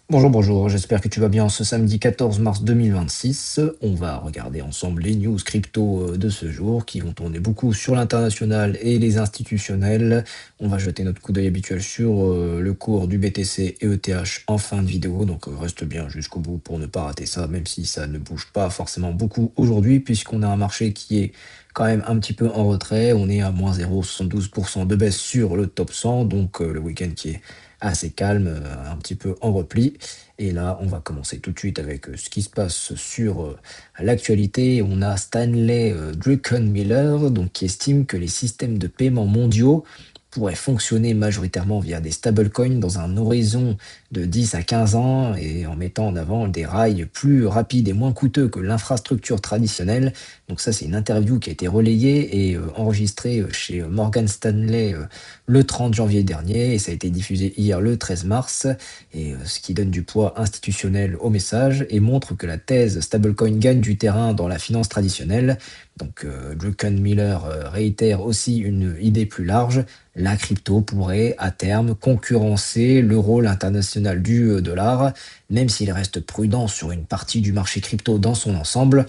Bonjour, bonjour, j'espère que tu vas bien ce samedi 14 mars 2026. On va regarder ensemble les news crypto de ce jour qui vont tourner beaucoup sur l'international et les institutionnels. On va jeter notre coup d'œil habituel sur le cours du BTC et ETH en fin de vidéo, donc reste bien jusqu'au bout pour ne pas rater ça, même si ça ne bouge pas forcément beaucoup aujourd'hui, puisqu'on a un marché qui est quand même un petit peu en retrait. On est à moins 0,72% de baisse sur le top 100, donc le week-end qui est assez calme, un petit peu en repli. Et là, on va commencer tout de suite avec ce qui se passe sur l'actualité. On a Stanley Druckenmiller donc, qui estime que les systèmes de paiement mondiaux pourraient fonctionner majoritairement via des stablecoins dans un horizon de 10 à 15 ans et en mettant en avant des rails plus rapides et moins coûteux que l'infrastructure traditionnelle. Donc ça, c'est une interview qui a été relayée et enregistrée chez Morgan Stanley le 30 janvier dernier et ça a été diffusé hier le 13 mars et ce qui donne du poids institutionnel au message et montre que la thèse stablecoin gagne du terrain dans la finance traditionnelle. Donc Druckenmiller réitère aussi une idée plus large. La crypto pourrait à terme concurrencer le rôle international du dollar, même s'il reste prudent sur une partie du marché crypto dans son ensemble.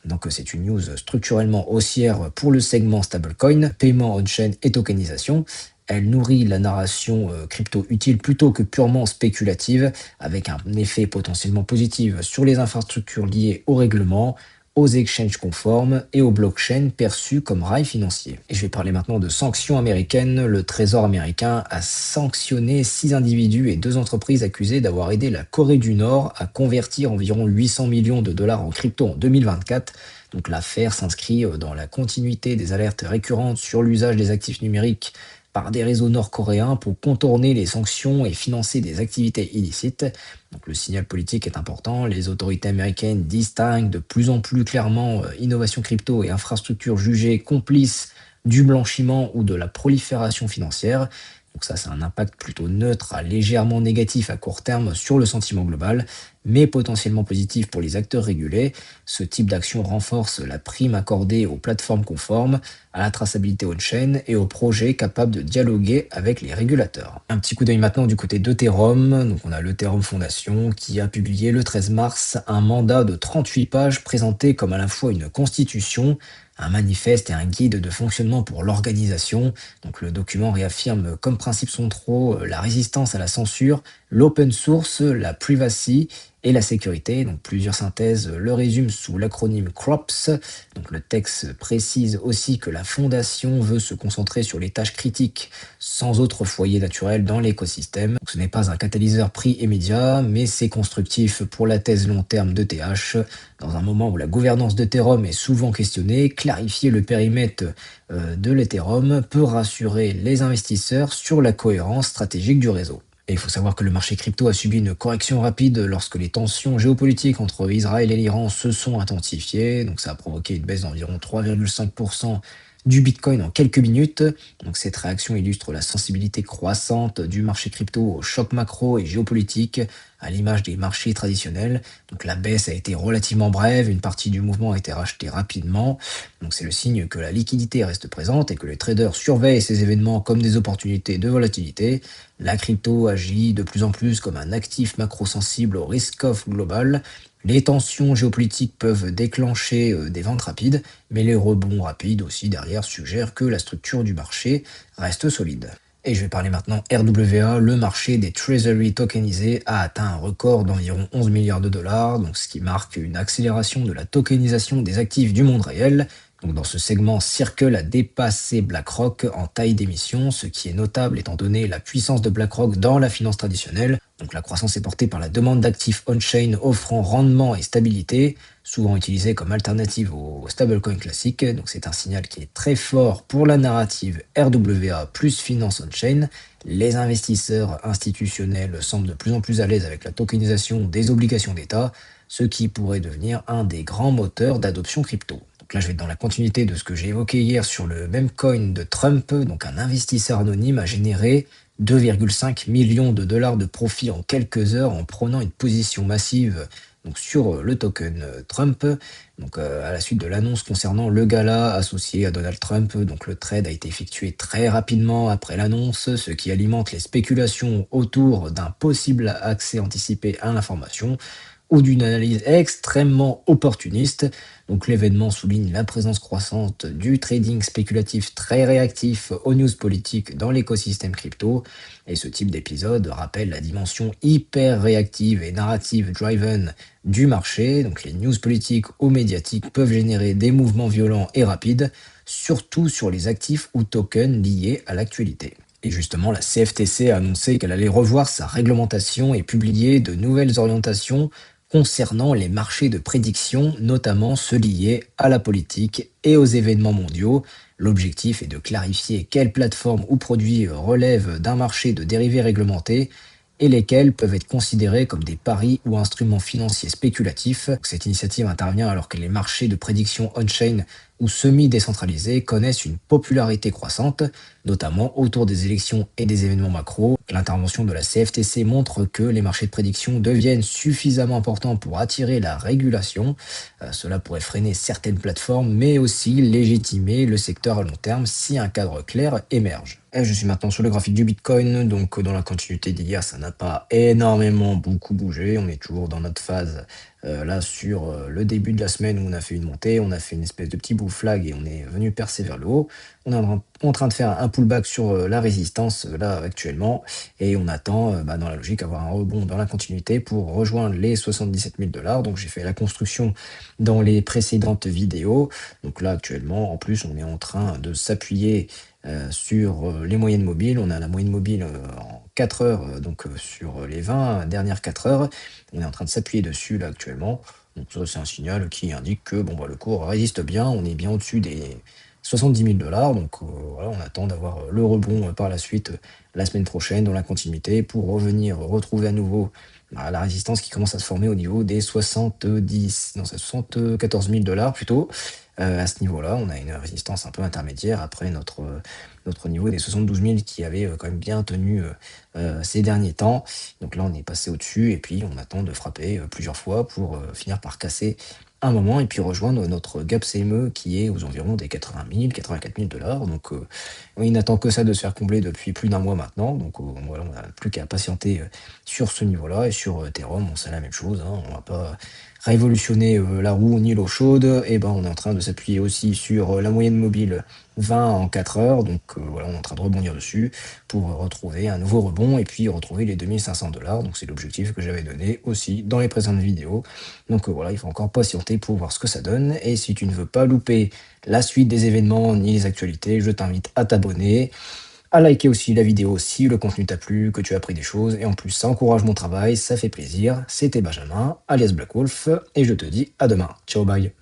Donc c'est une news structurellement haussière pour le segment stablecoin, paiement on-chain et tokenisation. Elle nourrit la narration crypto utile plutôt que purement spéculative, avec un effet potentiellement positif sur les infrastructures liées au règlement, aux exchanges conformes et aux blockchains perçus comme rails financiers. Et je vais parler maintenant de sanctions américaines. Le Trésor américain a sanctionné 6 individus et 2 entreprises accusées d'avoir aidé la Corée du Nord à convertir environ 800 millions de dollars en crypto en 2024. Donc l'affaire s'inscrit dans la continuité des alertes récurrentes sur l'usage des actifs numériques par des réseaux nord-coréens pour contourner les sanctions et financer des activités illicites. Donc le signal politique est important. Les autorités américaines distinguent de plus en plus clairement innovation crypto et infrastructures jugées complices du blanchiment ou de la prolifération financière. Donc ça, c'est un impact plutôt neutre à légèrement négatif à court terme sur le sentiment global, mais potentiellement positif pour les acteurs régulés. Ce type d'action renforce la prime accordée aux plateformes conformes, à la traçabilité on-chain et aux projets capables de dialoguer avec les régulateurs. Un petit coup d'œil maintenant du côté d'Ethereum. Donc on a l'Ethereum Foundation qui a publié le 13 mars un mandat de 38 pages présenté comme à la fois une constitution, un manifeste et un guide de fonctionnement pour l'organisation. Donc le document réaffirme comme principe centraux la résistance à la censure, l'open source, la privacy et la sécurité. Donc plusieurs synthèses le résument sous l'acronyme CROPS. Donc le texte précise aussi que la fondation veut se concentrer sur les tâches critiques sans autre foyer naturel dans l'écosystème. Donc, ce n'est pas un catalyseur prix immédiat, mais c'est constructif pour la thèse long terme de TH. Dans un moment où la gouvernance d'Ethereum est souvent questionnée, clarifier le périmètre de l'Ethereum peut rassurer les investisseurs sur la cohérence stratégique du réseau. Et il faut savoir que le marché crypto a subi une correction rapide lorsque les tensions géopolitiques entre Israël et l'Iran se sont intensifiées. Donc ça a provoqué une baisse d'environ 3,5% du Bitcoin en quelques minutes. Donc cette réaction illustre la sensibilité croissante du marché crypto au choc macro et géopolitique, à l'image des marchés traditionnels. Donc la baisse a été relativement brève, une partie du mouvement a été rachetée rapidement. Donc c'est le signe que la liquidité reste présente et que les traders surveillent ces événements comme des opportunités de volatilité. La crypto agit de plus en plus comme un actif macro-sensible au risk-off global. Les tensions géopolitiques peuvent déclencher des ventes rapides, mais les rebonds rapides aussi derrière suggèrent que la structure du marché reste solide. Et je vais parler maintenant RWA. Le marché des treasury tokenisés a atteint un record d'environ 11 milliards de dollars, donc ce qui marque une accélération de la tokenisation des actifs du monde réel. Donc dans ce segment, Circle a dépassé BlackRock en taille d'émission, ce qui est notable étant donné la puissance de BlackRock dans la finance traditionnelle. Donc la croissance est portée par la demande d'actifs on-chain offrant rendement et stabilité, souvent utilisés comme alternative aux stablecoins classiques. Donc c'est un signal qui est très fort pour la narrative RWA plus finance on-chain. Les investisseurs institutionnels semblent de plus en plus à l'aise avec la tokenisation des obligations d'État, ce qui pourrait devenir un des grands moteurs d'adoption crypto. Donc là, je vais être dans la continuité de ce que j'ai évoqué hier sur le même coin de Trump. Donc un investisseur anonyme a généré 2,5 millions de dollars de profit en quelques heures en prenant une position massive donc sur le token Trump. Donc, à la suite de l'annonce concernant le gala associé à Donald Trump, donc le trade a été effectué très rapidement après l'annonce, ce qui alimente les spéculations autour d'un possible accès anticipé à l'information ou d'une analyse extrêmement opportuniste. Donc l'événement souligne la présence croissante du trading spéculatif très réactif aux news politiques dans l'écosystème crypto. Et ce type d'épisode rappelle la dimension hyper réactive et narrative driven du marché. Donc les news politiques ou médiatiques peuvent générer des mouvements violents et rapides, surtout sur les actifs ou tokens liés à l'actualité. Et justement, la CFTC a annoncé qu'elle allait revoir sa réglementation et publier de nouvelles orientations concernant les marchés de prédiction, notamment ceux liés à la politique et aux événements mondiaux. L'objectif est de clarifier quelles plateformes ou produits relèvent d'un marché de dérivés réglementés et lesquels peuvent être considérés comme des paris ou instruments financiers spéculatifs. Cette initiative intervient alors que les marchés de prédiction on-chain ou semi-décentralisés connaissent une popularité croissante, notamment autour des élections et des événements macro. L'intervention de la CFTC montre que les marchés de prédiction deviennent suffisamment importants pour attirer la régulation. Cela pourrait freiner certaines plateformes, mais aussi légitimer le secteur à long terme si un cadre clair émerge. Et je suis maintenant sur le graphique du Bitcoin, donc dans la continuité d'hier, ça n'a pas énormément beaucoup bougé. On est toujours dans notre phase là sur le début de la semaine où on a fait une montée, on a fait une espèce de petit bull flag et on est venu percer vers le haut. On est en train de faire un pullback sur la résistance là actuellement et on attend dans la logique avoir un rebond dans la continuité pour rejoindre les 77 000 $. Donc j'ai fait la construction dans les précédentes vidéos. Donc là actuellement en plus on est en train de s'appuyer sur les moyennes mobiles. On a la moyenne mobile en 4 heures, donc sur les 20 dernières 4 heures. On est en train de s'appuyer dessus là actuellement. Donc ça c'est un signal qui indique que bon, le cours résiste bien, on est bien au-dessus des 70 000 $. Donc voilà, on attend d'avoir le rebond par la suite la semaine prochaine dans la continuité pour revenir retrouver à nouveau la résistance qui commence à se former au niveau des 74 000 $ plutôt. À ce niveau-là, on a une résistance un peu intermédiaire après notre niveau des 72 000 qui avait quand même bien tenu ces derniers temps. Donc là, on est passé au-dessus et puis on attend de frapper plusieurs fois pour finir par casser un moment et puis rejoindre notre gap CME qui est aux environs des 80 000, 84 000 $. Donc il n'attend que ça de se faire combler depuis plus d'un mois maintenant. Donc voilà, on n'a plus qu'à patienter sur ce niveau-là. Et sur Ethereum, bon, c'est la même chose, hein. On va pas révolutionner la roue ni l'eau chaude. Et ben on est en train de s'appuyer aussi sur la moyenne mobile 20 en 4 heures. Donc voilà, on est en train de rebondir dessus pour retrouver un nouveau rebond et puis retrouver les 2500 $. Donc c'est l'objectif que j'avais donné aussi dans les précédentes vidéos. Donc voilà, il faut encore patienter pour voir ce que ça donne. Et si tu ne veux pas louper la suite des événements ni les actualités, je t'invite à t'abonner, à liker aussi la vidéo si le contenu t'a plu, que tu as appris des choses. Et en plus, ça encourage mon travail, ça fait plaisir. C'était Benjamin, alias Black Wolf, et je te dis à demain. Ciao, bye.